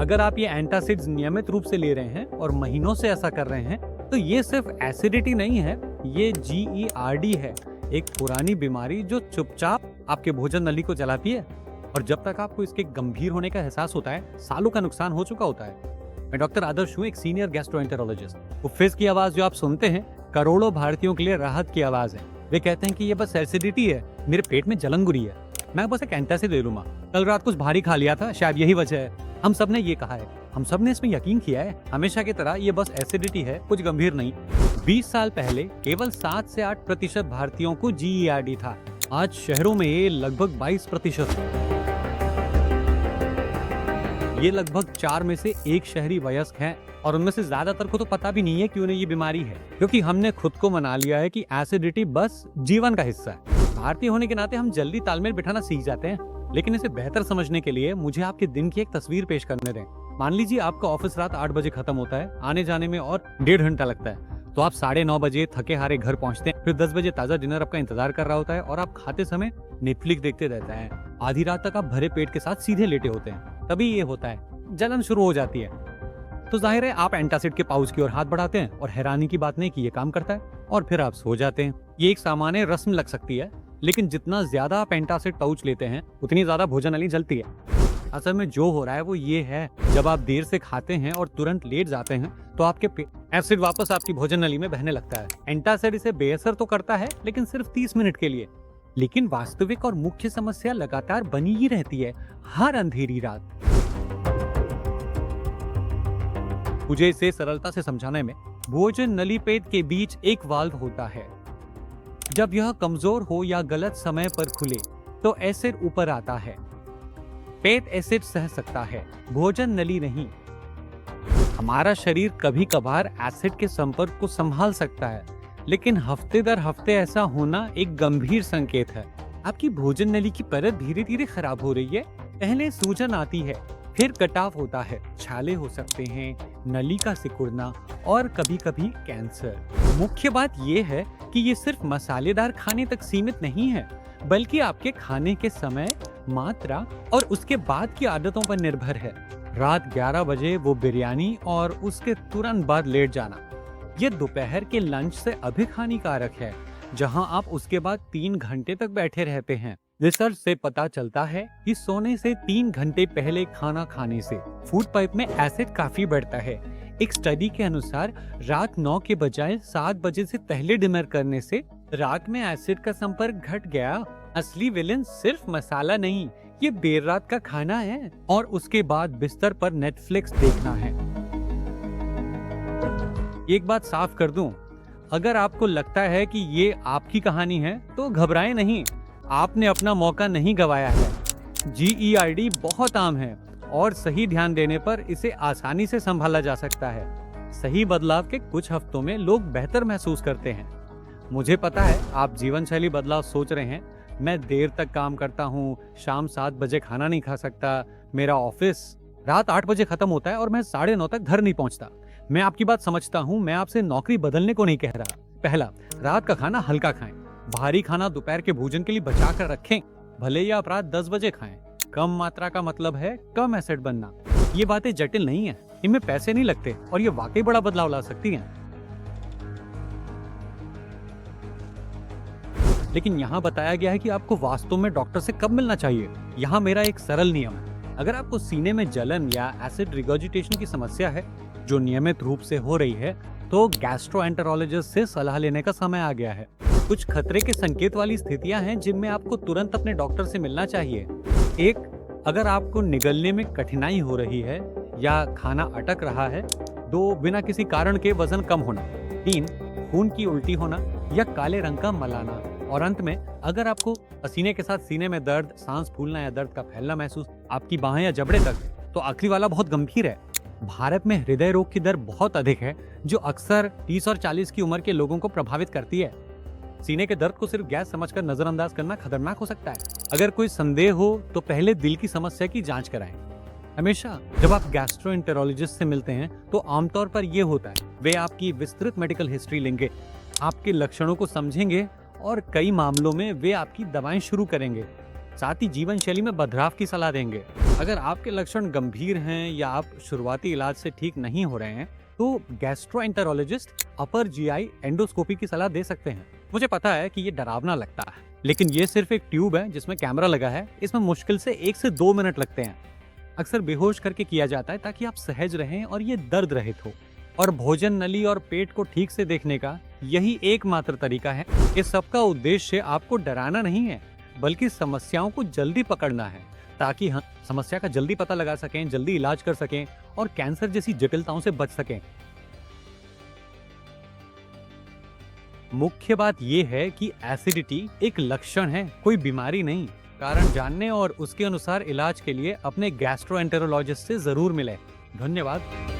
अगर आप ये एंटासिड्स नियमित रूप से ले रहे हैं और महीनों से ऐसा कर रहे हैं, तो ये सिर्फ एसिडिटी नहीं है, ये GERD है, एक पुरानी बीमारी जो चुपचाप आपके भोजन नली को जलाती है। और जब तक आपको इसके गंभीर होने का एहसास होता है, सालों का नुकसान हो चुका होता है। मैं डॉक्टर आदर्श हूँ, एक सीनियर गैस्ट्रोएंटेरोलॉजिस्ट। कुफिस की आवाज जो आप सुनते हैं, करोड़ों भारतीयों के लिए राहत की आवाज है। वे कहते हैं कि ये बस एसिडिटी है, मेरे पेट में जलन गुरी है, मैं बस एक एंटासिड ले लूंगा, कल रात कुछ भारी खा लिया था, शायद यही वजह है। हम सब ने ये कहा है, हम सब ने इसमें यकीन किया है, हमेशा की तरह ये बस एसिडिटी है, कुछ गंभीर नहीं। 20 साल पहले केवल 7 से 8% भारतीयों को GERD था। आज शहरों में ये लगभग 22% है। ये लगभग 4 में से 1 शहरी वयस्क हैं और उनमें से ज्यादातर को तो पता भी नहीं है कि उन्हें ये बीमारी है, क्योंकि हमने खुद को मना लिया है कि एसिडिटी बस जीवन का हिस्सा है। भारतीय होने के नाते हम जल्दी तालमेल बिठाना सीख जाते हैं, लेकिन इसे बेहतर समझने के लिए मुझे आपके दिन की एक तस्वीर पेश करने दें। मान लीजिए आपका ऑफिस रात 8 बजे खत्म होता है, आने जाने में और 1.5 घंटा लगता है, तो आप 9:30 बजे थके हारे घर पहुंचते हैं। फिर 10 बजे ताजा डिनर आपका इंतजार कर रहा होता है और आप खाते समय नेटफ्लिक्स देखते रहते हैं। आधी रात तक आप भरे पेट के साथ सीधे लेटे होते हैं। तभी ये होता है, जलन शुरू हो जाती है। तो जाहिर है आप एंटासिड के पाउच की ओर हाथ बढ़ाते हैं और हैरानी की बात नहीं कि ये काम करता है, और फिर आप सो जाते हैं। ये एक सामान्य रस्म लग सकती है, लेकिन जितना ज्यादा आप एंटासिड पाउच लेते हैं, उतनी ज्यादा भोजन नली जलती है। असल में जो हो रहा है वो ये है, जब आप देर से खाते हैं और तुरंत लेट जाते हैं, तो आपके एसिड वापस आपकी भोजन नली में बहने लगता है। एंटासिड इसे बेअसर तो करता है, लेकिन सिर्फ 30 मिनट के लिए। लेकिन वास्तविक और मुख्य समस्या लगातार बनी ही रहती है, हर अंधेरी रात। मुझे इसे सरलता से समझाने में, भोजन नली पेट के बीच एक वाल्व होता है। जब यह कमजोर हो या गलत समय पर खुले, तो एसिड ऊपर आता है। पेट एसिड सह सकता है, भोजन नली नहीं। हमारा शरीर कभी कभार एसिड के संपर्क को संभाल सकता है, लेकिन हफ्ते दर हफ्ते ऐसा होना एक गंभीर संकेत है। आपकी भोजन नली की परत धीरे धीरे खराब हो रही है। पहले सूजन आती है, फिर कटाव होता है, छाले हो सकते हैं, नली का सिकुड़ना और कभी कभी कैंसर। मुख्य बात यह है कि ये सिर्फ मसालेदार खाने तक सीमित नहीं है, बल्कि आपके खाने के समय, मात्रा और उसके बाद की आदतों पर निर्भर है। रात 11 बजे वो बिरयानी और उसके तुरंत बाद लेट जाना, ये दोपहर के लंच से अधिक हानिकारक है, जहां आप उसके बाद 3 घंटे तक बैठे रहते हैं। रिसर्च से पता चलता है कि सोने से 3 घंटे पहले खाना खाने से फूड पाइप में एसिड काफी बढ़ता है। एक स्टडी के अनुसार रात 9 के बजाय 7 बजे से पहले डिनर करने से रात में एसिड का संपर्क घट गया। असली विलेन सिर्फ मसाला नहीं, ये देर रात का खाना है और उसके बाद बिस्तर पर नेटफ्लिक्स देखना है। एक बात साफ कर दूं, अगर आपको लगता है कि ये आपकी कहानी है, तो घबराएं नहीं, आपने अपना मौका नहीं गंवाया है। GERD बहुत आम है और सही ध्यान देने पर इसे आसानी से संभाला जा सकता है। सही बदलाव के कुछ हफ्तों में लोग बेहतर महसूस करते हैं। मुझे पता है आप जीवन शैली बदलाव सोच रहे हैं। मैं देर तक काम करता हूँ, शाम 7 बजे खाना नहीं खा सकता, मेरा ऑफिस रात 8 बजे खत्म होता है और मैं 9:30 तक घर नहीं पहुँचता। मैं आपकी बात समझता हूँ, मैं आपसे नौकरी बदलने को नहीं कह रहा। पहला, रात का खाना हल्का खाएं, भारी खाना दोपहर के भोजन के लिए बचा कर रखें, भले ही आप रात 10 बजे खाएं। कम मात्रा का मतलब है कम एसिड बनना। ये बातें जटिल नहीं है, इनमें पैसे नहीं लगते और ये वाकई बड़ा बदलाव ला सकती हैं। लेकिन यहाँ बताया गया है कि आपको वास्तव में डॉक्टर से कब मिलना चाहिए। यहाँ मेरा एक सरल नियम है, अगर आपको सीने में जलन या एसिड रिगर्जिटेशन की समस्या है जो नियमित रूप से हो रही है, तो गैस्ट्रोएंटेरोलॉजिस्ट से सलाह लेने का समय आ गया है। कुछ खतरे के संकेत वाली स्थितियां हैं जिनमें आपको तुरंत अपने डॉक्टर से मिलना चाहिए। 1, अगर आपको निगलने में कठिनाई हो रही है या खाना अटक रहा है। 2, बिना किसी कारण के वजन कम होना। 3, खून की उल्टी होना या काले रंग का मलाना। और अंत में, अगर आपको पसीने के साथ सीने में दर्द, सांस फूलना या दर्द का फैलना महसूस आपकी बाहें या जबड़े तक, तो आखिरी वाला बहुत गंभीर है। भारत में हृदय रोग की दर बहुत अधिक है, जो अक्सर 30 और 40 की उम्र के लोगों को प्रभावित करती है। सीने के दर्द को सिर्फ गैस समझकर नजरअंदाज करना खतरनाक हो सकता है। अगर कोई संदेह हो तो पहले दिल की समस्या की जांच कराएं। हमेशा जब आप गैस्ट्रोएंटेरोलॉजिस्ट से मिलते हैं तो आमतौर पर यह होता है, वे आपकी विस्तृत मेडिकल हिस्ट्री लेंगे, आपके लक्षणों को समझेंगे और कई मामलों में वे आपकी दवाएं शुरू करेंगे, साथ ही जीवन शैली में बदलाव की सलाह देंगे। अगर आपके लक्षण गंभीर हैं या आप शुरुआती इलाज से ठीक नहीं हो रहे हैं, तो गैस्ट्रोएंटेरोलॉजिस्ट अपर जीआई एंडोस्कोपी की सलाह दे सकते हैं। मुझे पता है कि ये डरावना लगता है, लेकिन ये सिर्फ एक ट्यूब है जिसमें कैमरा लगा है। इसमें मुश्किल से 1 से 2 मिनट लगते हैं। अक्सर बेहोश करके किया जाता है ताकि आप सहज रहें और ये दर्द रहित हो। और भोजन नली और पेट को ठीक से देखने का यही एकमात्र तरीका है। इस सब का उद्देश्य आपको डराना नहीं है, बल्कि समस्याओं को जल्दी पकड़ना है, ताकि हम समस्या का जल्दी पता लगा सकें, जल्दी इलाज कर सकें और कैंसर जैसी जटिलताओं से बच सकें। मुख्य बात यह है कि एसिडिटी एक लक्षण है, कोई बीमारी नहीं। कारण जानने और उसके अनुसार इलाज के लिए अपने गैस्ट्रोएंटेरोलॉजिस्ट से जरूर मिलें। धन्यवाद।